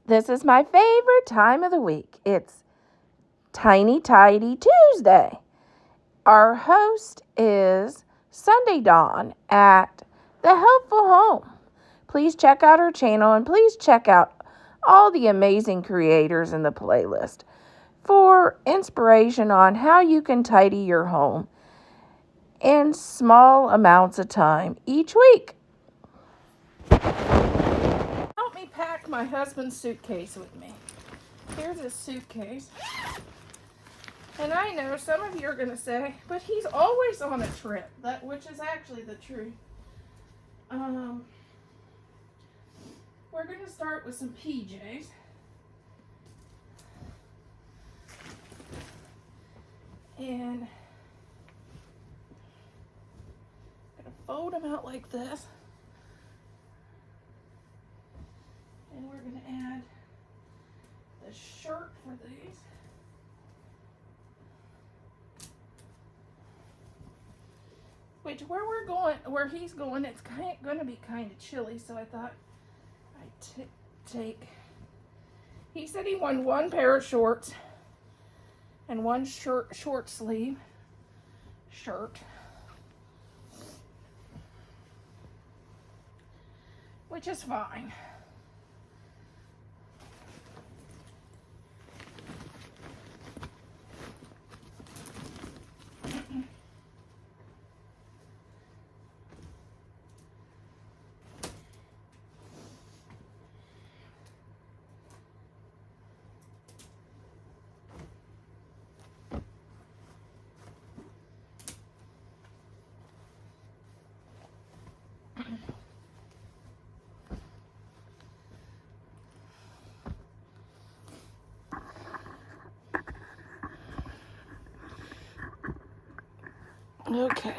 This is my favorite time of the week. It's Tiny Tidy Tuesday. Our host is Sunday Dawn at The Helpful Home. Please check out her channel and please check out all the amazing creators in the playlist for inspiration on how you can tidy your home in small amounts of time each week. Help me pack my husband's suitcase with me. Here's his suitcase. And I know some of you are going to say, but he's always on a trip, which is actually the truth. We're going to start with some PJs. And I'm going to fold them out like this. And we're going to add the shirt for these. Which where he's going, it's going to be kind of chilly, so I thought I'd take. He said he wanted one pair of shorts and one short sleeve shirt, which is fine. Okay.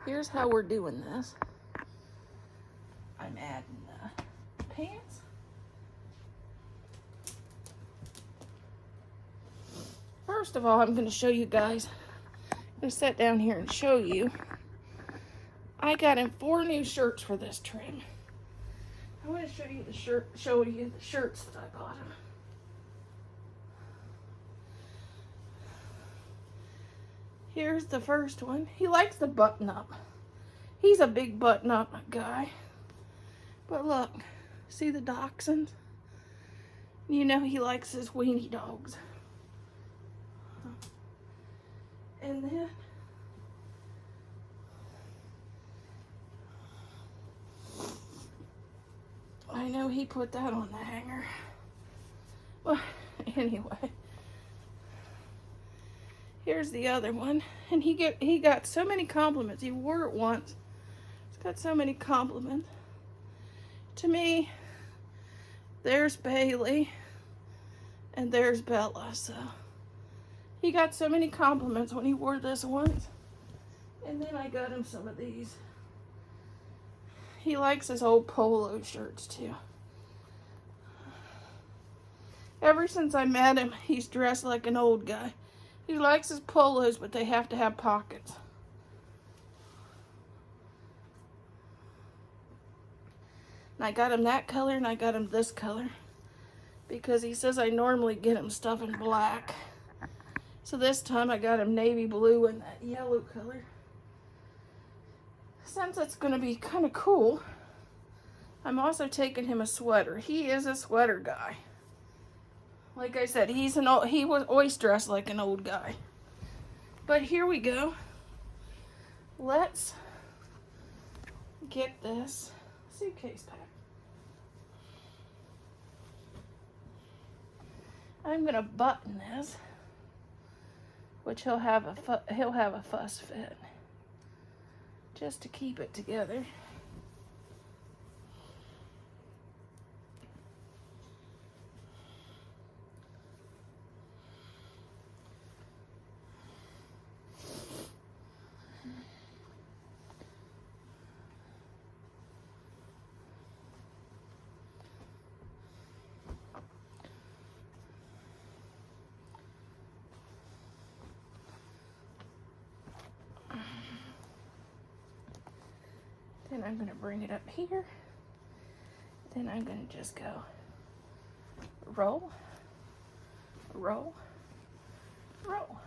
Here's how we're doing this. I'm adding the pants. First of all, I'm going to show you guys. I'm going to sit down here and show you. I got him 4 new shirts for this trip. I want to show you the shirts that I bought him. Here's the first one. He likes the button up. He's a big button up guy. But look, see the dachshunds? You know he likes his weenie dogs. And then I know he put that on the hanger. Well, anyway. Here's the other one. And he got so many compliments. He wore it once. He's got so many compliments. To me, there's Bailey and there's Bella. So he got so many compliments when he wore this once. And then I got him some of these. He likes his old polo shirts too. Ever since I met him, he's dressed like an old guy. He likes his polos, but they have to have pockets. And I got him that color and I got him this color. Because he says I normally get him stuff in black. So this time I got him navy blue and that yellow color. Since it's going to be kind of cool, I'm also taking him a sweater. He is a sweater guy. Like I said, he was always dressed like an old guy. But here we go. Let's get this suitcase packed. I'm gonna button this, which he'll have a fuss fit, just to keep it together. Then I'm going to bring it up here Then I'm going to just go roll, roll, roll.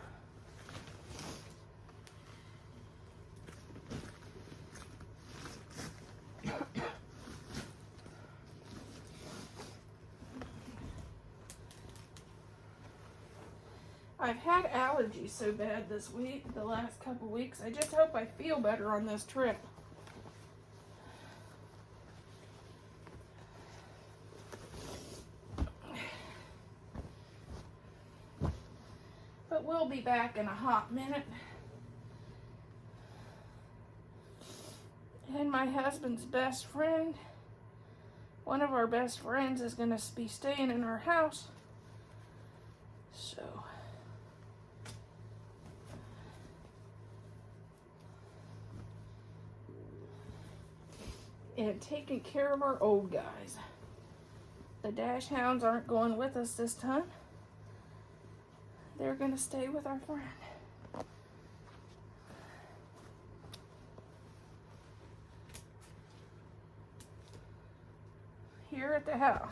I've had allergies so bad this week, the last couple weeks. I just hope I feel better on this trip. But we'll be back in a hot minute. And my husband's best friend, one of our best friends, is going to be staying in our house. So... and taking care of our old guys. The dash hounds aren't going with us this time. They're going to stay with our friend. Here at the house.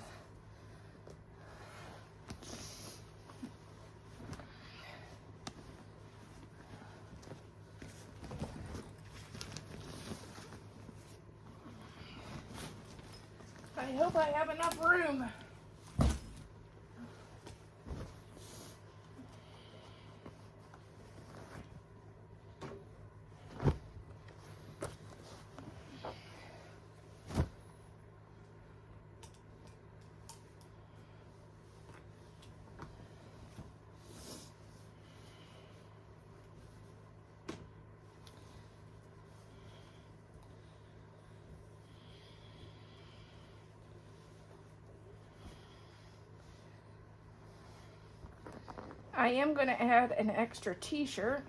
I hope I have enough room. I am going to add an extra t-shirt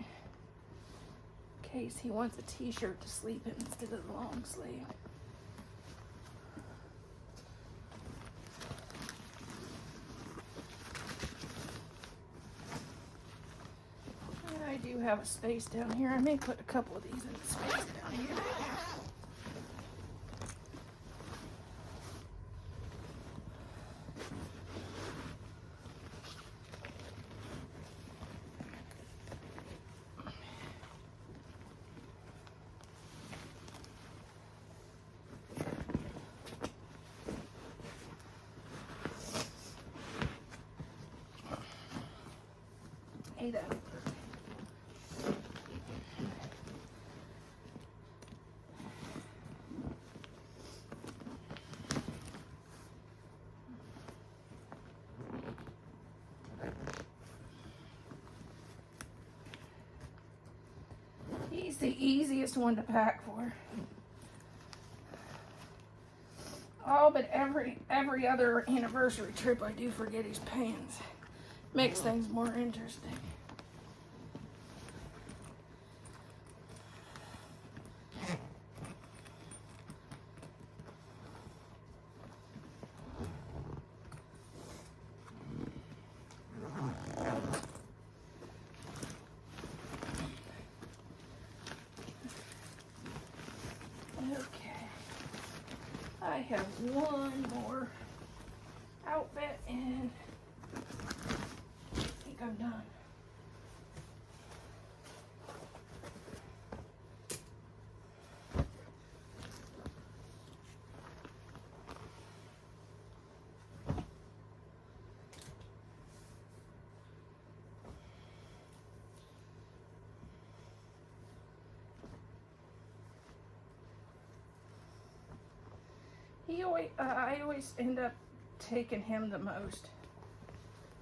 in case he wants a t-shirt to sleep in instead of the long sleeve. And I do have a space down here. I may put a couple of these in the space down here. Hey, that. He's the easiest one to pack for. Oh, but every other anniversary trip I do forget his pants. Makes things more interesting. Okay. I have one more outfit and I think I'm done. I always end up taking him the most.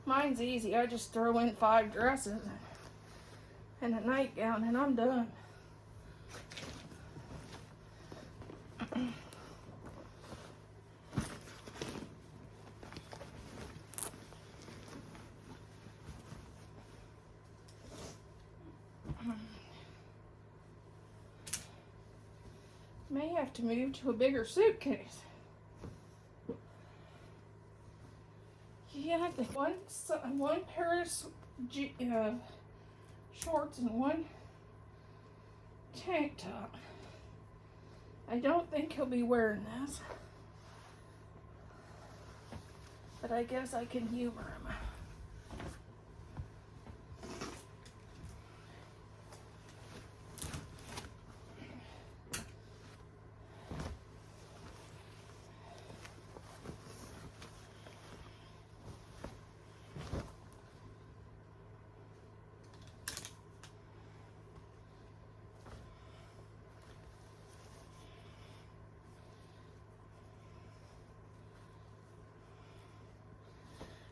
Mine's easy. I just throw in 5 dresses and a nightgown and I'm done. May have to move to a bigger suitcase. Yeah, one pair of shorts and one tank top. I don't think he'll be wearing this. but I guess I can humor him.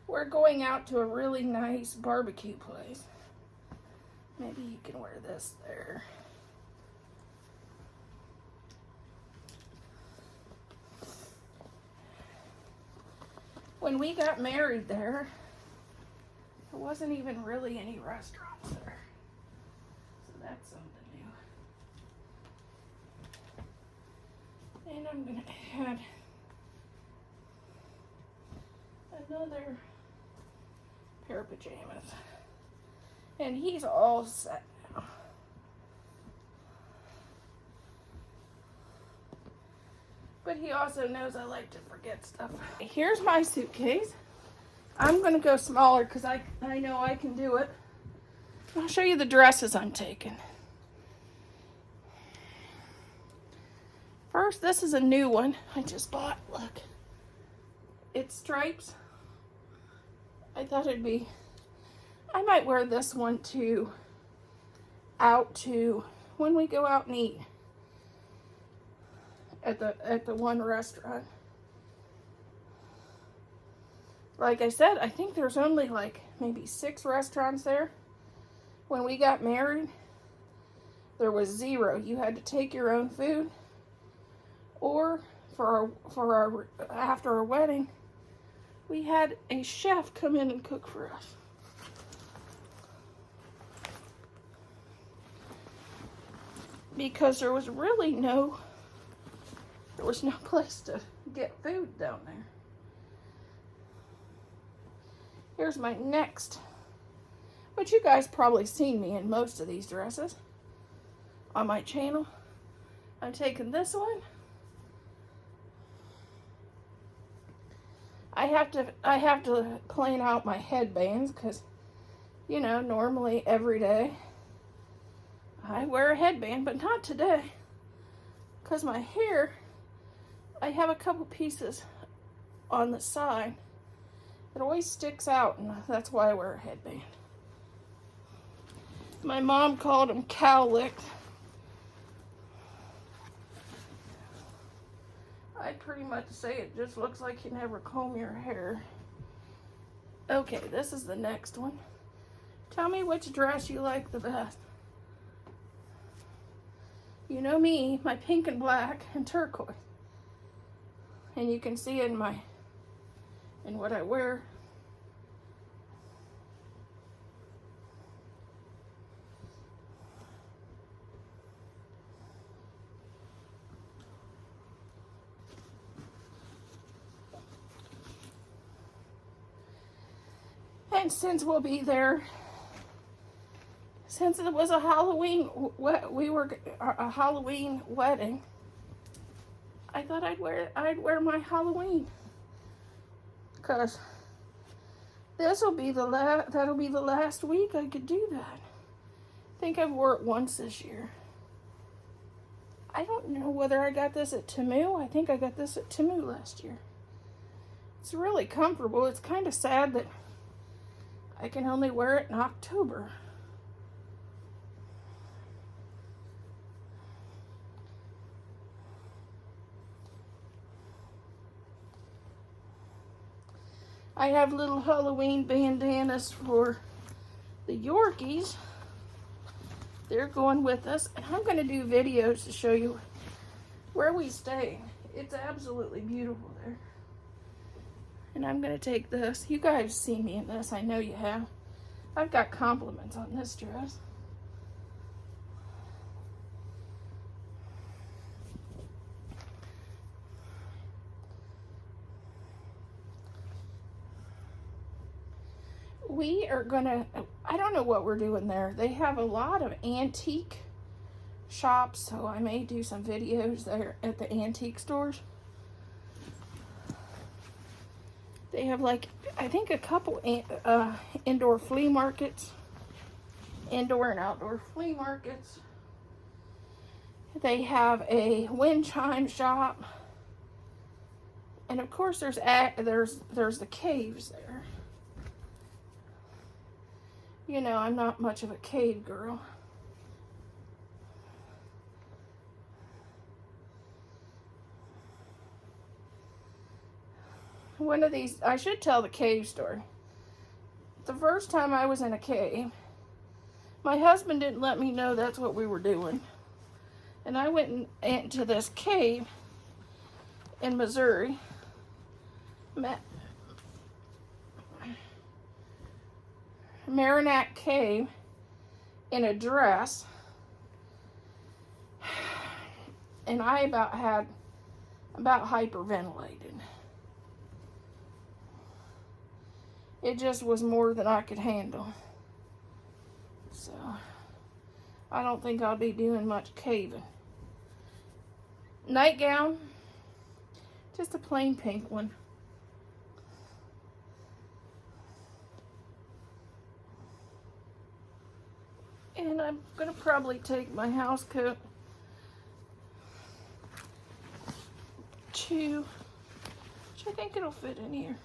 We're going out to a really nice barbecue place. Maybe you can wear this there. When we got married there wasn't even really any restaurants there. So that's something new. And I'm gonna add another pair of pajamas. And he's all set now. But he also knows I like to forget stuff. Here's my suitcase. I'm gonna go smaller because I know I can do it. I'll show you the dresses I'm taking. First, this is a new one I just bought. Look, it's stripes. I thought it'd be, I might wear this one too, out to when we go out and eat at the one restaurant. Like I said, I think there's only like maybe 6 restaurants there. When we got married, there was 0. You had to take your own food, or for our after our wedding, we had a chef come in and cook for us. Because there was really no place to get food down there. Here's my next, which you guys probably seen me in most of these dresses on my channel. I'm taking this one. I have to plan out my headbands because, you know, normally every day I wear a headband, but not today because my hair, I have a couple pieces on the side. It always sticks out, and that's why I wear a headband. My mom called them cowlicks. I'd pretty much say it just looks like you never comb your hair. Okay, this is the next one. Tell me which dress you like the best. You know me, my pink and black and turquoise. And you can see in what I wear. And since we'll be there, since it was a Halloween, a Halloween wedding, I thought I'd wear my Halloween, cause that'll be the last week I could do that. I think I've wore it once this year. I don't know whether I got this at Temu. I think I got this at Temu last year. It's really comfortable. It's kind of sad that I can only wear it in October. I have little Halloween bandanas for the Yorkies. They're going with us, and I'm going to do videos to show you where we stay. It's absolutely beautiful there. And I'm going to take this. You guys see me in this. I know you have. I've got compliments on this dress. We are gonna, I don't know what we're doing there. They have a lot of antique shops, so I may do some videos there at the antique stores. They have like, I think a couple indoor flea markets. Indoor and outdoor flea markets. They have a wind chime shop. And of course there's the caves there. You know, I'm not much of a cave girl. One of these, I should tell the cave story. The first time I was in a cave, my husband didn't let me know that's what we were doing. And I went into this cave in Missouri. Maranac Cave in a dress. And I about hyperventilated. It just was more than I could handle. So, I don't think I'll be doing much caving. Nightgown, just a plain pink one. And I'm going to probably take my house coat which I think it'll fit in here.